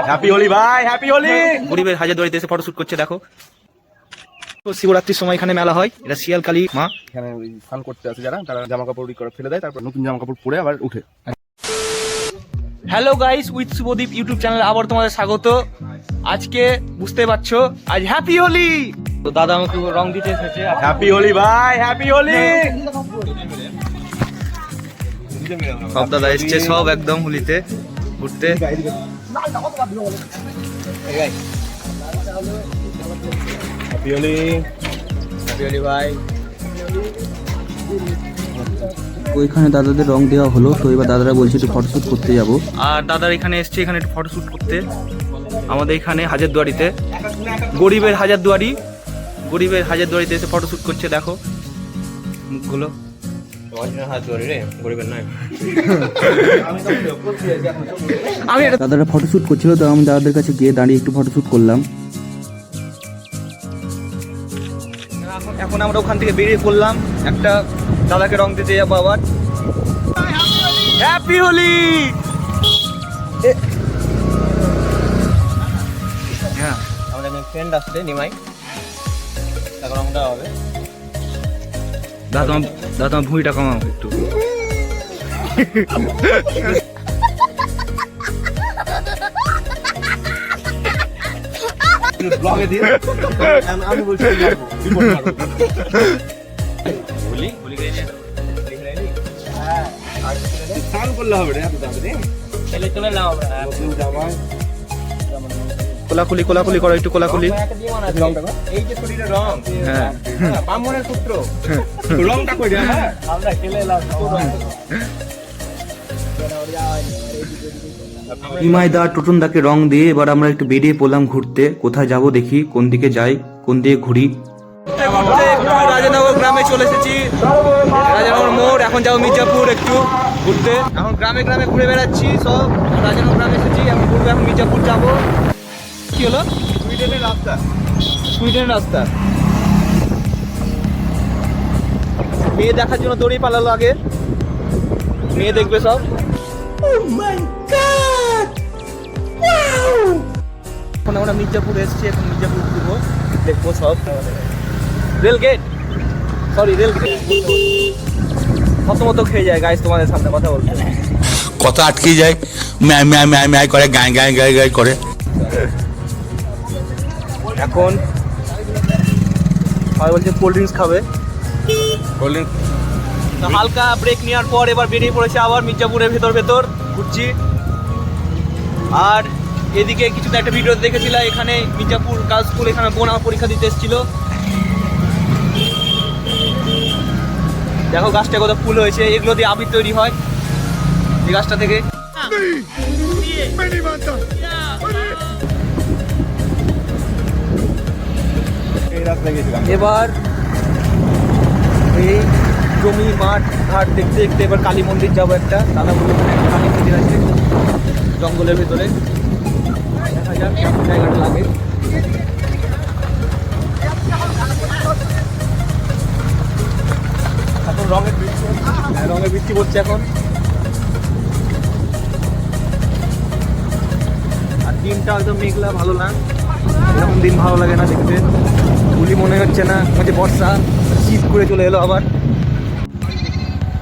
Happy Holi ভাই, happy Holi. গরিবের হাজারদুয়ারিতে এসে ফটোশুট করছে দেখো। তো শিবরাত্রির সময় এখানে মেলা হয়, এটা শিয়ালকালী মা। এখানে ওই স্নান করতে আসে যারা, তারা জামা কাপড় ফেলে দেয়, তারপর নতুন জামা কাপড় পরে আবার উঠে। Hello guys, with Shubhadeep YouTube চ্যানেলে আবার তোমাদের স্বাগত। আজকে বুঝতে পারছো আজ হ্যাপি হোলি। তো দাদা আমাকে রং দিতে এসেছে। হ্যাপি হোলি ভাই, হ্যাপি হোলি। সব দাদা এসছে, সব একদম হোলিতে ঘুরতে। হ্যাপি হোলি, হ্যাপি হোলি ভাই। ওইখানে দাদাদের রং দেওয়া হলো, তো এবার দাদারা বলছে একটু ফটোশুট করতে যাব। আর দাদার এখানে এসছে, এখানে একটু ফটোশুট করতে আমাদের এখানে হাজারদুয়ারিতে। গরিবের হাজারদুয়ারিতে এসে ফটোশুট করছে দেখো মুখগুলো। দাদারা ফটোশুট করছিল, তো আমি দাদাদের কাছে গিয়ে দাঁড়িয়ে একটু ফটোশুট করলাম। এখন আমরা ওখান থেকে বেরিয়ে পড়লাম, একটা দাদাকে রং দিতে যাবো আবার। হ্যাপি হোলি। হ্যাঁ, আমাদের ফ্রেন্ড আসছে নিমাই, তাকে রং দেওয়া হবে। দাদা তোমার ভুঁড়িটা কমাও একটু। ব্লগে দিয়ে আমি বলছি স্নান করলে হবে রে, কোলাকুলি করো একটু, কোলাকুলি। এই যে শরীরের রং, হ্যাঁ, ব্রাহ্মণের পুত্র, রংটা কই রে? আমরা খেলে এলাম। ইমাইদা টুটুনদাকে রং দিয়ে এবার আমরা একটু বেরিয়ে পড়লাম ঘুরতে। কোথায় যাব দেখি, কোন দিকে যাই, কোন দিকে ঘুরি। রাজানগর গ্রামে চলে এসেছি, রাজানগর মোড়। এখন যাবো মির্জাপুর একটু ঘুরতে। এখন গ্রামে গ্রামে ঘুরে বেড়াচ্ছি সব। রাজানগর গ্রামে এসেছি, আমি ঘুরবো, এখন মির্জাপুর যাবো। কি হলো? সুইডেনের রাস্তা। মেয়ে দেখার জন্য দড়ি পালালো আগে, মেয়ে দেখবে সব। এখন আমরা মির্জাপুর এসেছি, এখন মির্জাপুর ঘুরবো, দেখবো সব। রেলগেট মতো খেয়ে যায় গাইস, তোমাদের সামনে কথা বলতে কথা আটকে যায়, ম্যাই করে, গায় করে। এখন সবাই বলছে কোল্ড ড্রিঙ্কস খাবে। হালকা ব্রেক নেওয়ার পর এবার বেরিয়ে পড়েছে আবার মির্জাপুরের ভেতর ঘুরছি। আর এদিকে কিছুটা একটা ভিডিও দেখেছিলাম, এখানে মির্জাপুর গার্লস স্কুল, এখানে বোন আমার পরীক্ষা দিতে এসেছিল। দেখো গাছটা কত ফুল হয়েছে, এগুলো দিয়ে আবির তৈরি হয় এই গাছটা থেকে। এবার এই জমি মাঠ ঘাট দেখতে দেখতে এবার কালী মন্দির যাবো একটা। দাদা বলে কালী মন্দির আছে জঙ্গলের ভেতরে, দেখা যাক কেমন জায়গাটা লাগে। এখন রঙের বৃষ্টি পড়ছে এখন। আর দিনটা একদম মেঘলা, ভালো না, এরকম দিন ভালো লাগে না দেখতে। হোলি মনে হচ্ছে না, হচ্ছে বর্ষা, শীত করে চলে এলো আবার।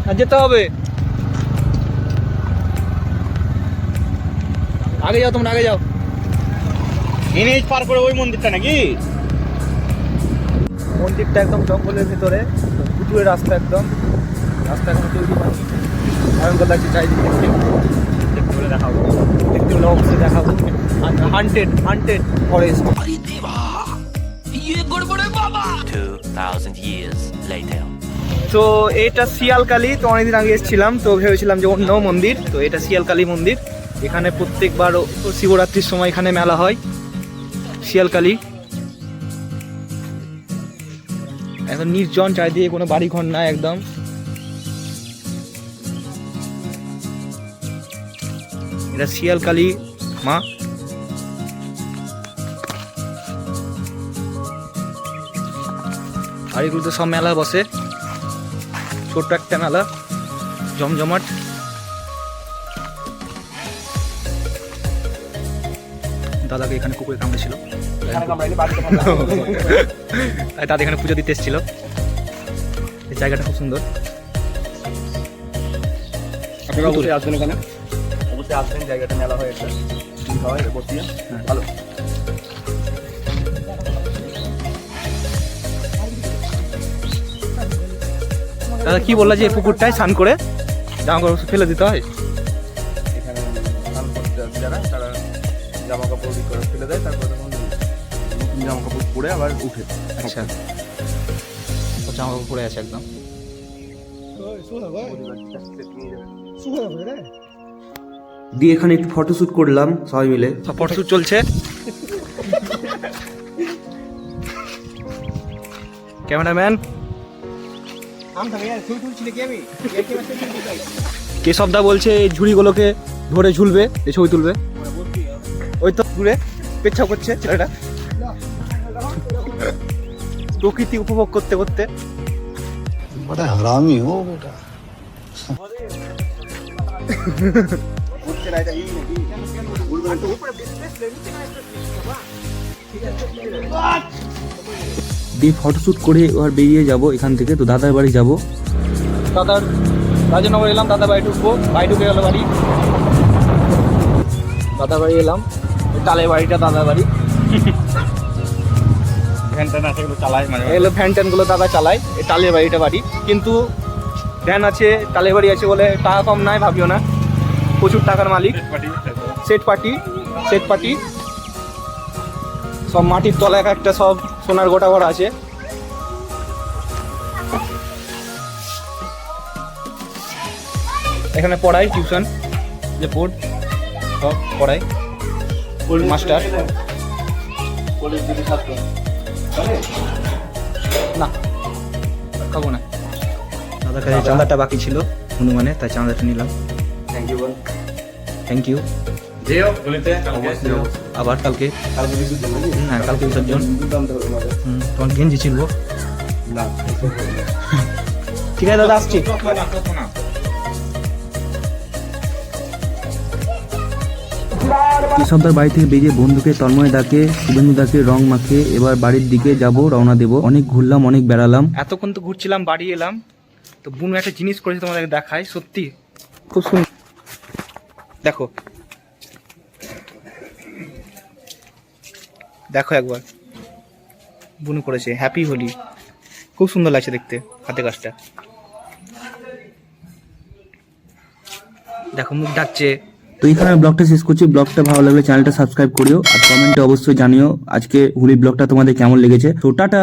আর যেতে হবে, আগে যাও, তোমরা আগে যাও। এনএইচ পার করে ওই মন্দিরটা নাকি? মন্দিরটা একদম জঙ্গলের ভিতরে, পুকুরের রাস্তা, একদম রাস্তা এখন তৈরি হয়নি। ভয়ঙ্কর লাগছে চারিদিকে দেখতে হলে দেখাবো, অবশ্যই দেখাবো। Haunted forest. 2000 years later. তো এটা শিয়ালকালী, তো অনেকদিন আগে এসেছিলাম, তো ভেবেছিলাম যে অন্য মন্দির, তো এটা শিয়ালকালী মন্দির। এখানে প্রত্যেকবার শিবরাত্রির সময় এখানে মেলা হয় শিয়ালকালী। একদম নির্জন, চারিদিকে কোনো বাড়ি ঘর নাই একদম। এটা শিয়ালকালী মা। আর এগুলোতে সব মেলা বসে, ছোট্ট একটা মেলা, জমজমাট। দাদাকে এখানে কুকুরে কামড়েছিল, এখানে কামড়ায়নি, বাড়িতে কামড়ায়। তাই দাদা এখানে পুজো দিতে এসেছিল। এই জায়গাটা খুব সুন্দর। আপনারা অবশ্যই আসবেন এখানে, অবশ্যই আসবেন, জায়গাটা মেলা হয় একটা হয় বসিয়ে ভালো। দাদা কি বললা যে এই পুকুরটায় স্নান করে জামা কাপড় ফেলে দিতে হয়? এখানে স্নান করতে আসে যারা, তারা জামা কাপড় করে ফেলে দেয়, তারপরে তখন নতুন জামা কাপড় পরে আবার উঠে। আচ্ছা, জামা কাপড় পরে আছে একদম। দিয়ে এখানে একটু ফটোশুট করলাম সবাই মিলে। সব ফটোশুট চলছে। ক্যামেরাম্যান কেশবদা বলছে এই ঝুড়িগুলোকে ধরে ঝুলবে, এই ছবি তুলবে। ওই তো দূরে পেচ্ছাপ করছে ছেলেটা, প্রকৃতি উপভোগ করতে করতে। बड़ा हरामी हो बेटा। দিয়ে ফটোশুট করে এবার বেরিয়ে যাব এখান থেকে। তো দাদার বাড়ি যাব। দাদার রাজনগর এলাম, দাদা বাড়ি ঢুকবো, বাড়ি ঢুকে গেল বাড়ি। দাদা বাড়ি এলাম, টালের বাড়িটা দাদার বাড়ি। ফ্যান ট্যান আছে, এগুলো চালায় মানে এগুলো ফ্যান ট্যানগুলো দাদা চালায়। এই টালের বাড়িটা বাড়ি, কিন্তু ফ্যান আছে, টালের বাড়ি আছে বলে টাকা কম নাই ভাবিও না, প্রচুর টাকার মালিক। সেট পার্টি সব মাটির তলায় একটা সব সোনার গোটা ঘর আছে। এখানে পড়াই, টিউশন যে পড় সব পড়াই, মাস্টার। না খাবো না, দাদার কাছে চাঁদাটা বাকি ছিল হনুমানে, তাই চাঁদাটা নিলাম। থ্যাংক ইউ বল। Thank you. যেও বলিতে আবার কালকে, হ্যাঁ কালকে বিসর্জন। তোমার গেঞ্জি ছিল না, ঠিক আছে দাদা, আসছি। কেশবদার বাড়ি থেকে বেরিয়ে বন্ধুকে, তন্ময় দাকে, শুভেন্দু দাকে রং মাখিয়ে এবার বাড়ির দিকে যাব, রওনা দেব। অনেক ঘুরলাম, অনেক বেড়ালাম। এতক্ষণ তো ঘুরছিলাম, বাড়ি এলাম, তো বুনু একটা জিনিস করেছে তোমাদেরকে দেখায়, সত্যি খুব সুন্দর। দেখো দেখো একবার, বুনু করেছে হ্যাপি হোলি, খুব সুন্দর লাগছে দেখতে, হাতে কাজটা। দেখো মুখ ডাকছে। তো এখানে ব্লগটা শেষ করছি। ব্লগটা ভালো লাগলে চ্যানেলটা সাবস্ক্রাইব করিও, আর কমেন্টে অবশ্যই জানিও আজকে হোলি ব্লগটা তোমাদের কেমন লেগেছে। তো টাটা।